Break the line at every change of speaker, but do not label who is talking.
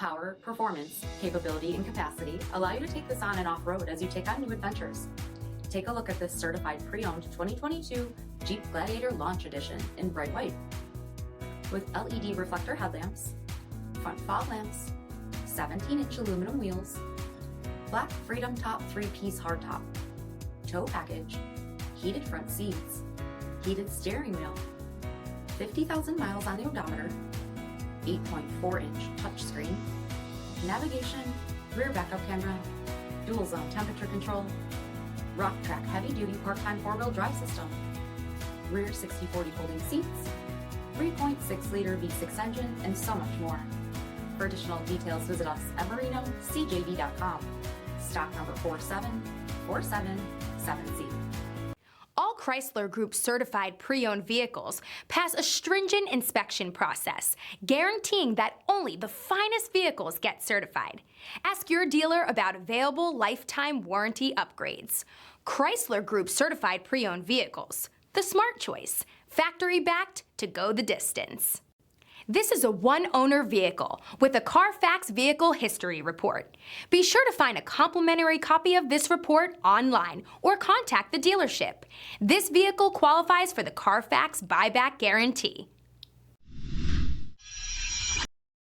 Power, performance, capability, and capacity allow you to take this on and off-road as you take on new adventures. Take a look at this certified pre-owned 2022 Jeep Gladiator Launch Edition in bright white. With LED reflector headlamps, front fog lamps, 17-inch aluminum wheels, black Freedom Top 3-piece hardtop, tow package, heated front seats, heated steering wheel, 50,000 miles on the odometer, 8.4-inch touchscreen, navigation, rear backup camera, dual zone temperature control, rock track heavy-duty part-time four-wheel drive system, rear 60/40 folding seats, 3.6-liter V6 engine, and so much more. For additional details, visit us at MarinoCJB.com. Stock number 47477C.
All Chrysler Group certified pre-owned vehicles pass a stringent inspection process, guaranteeing that only the finest vehicles get certified. Ask your dealer about available lifetime warranty upgrades. Chrysler Group certified pre-owned vehicles, the smart choice, factory-backed to go the distance. This is a one-owner vehicle with a CARFAX vehicle history report. Be sure to find a complimentary copy of this report online or contact the dealership. This vehicle qualifies for the CARFAX buyback guarantee.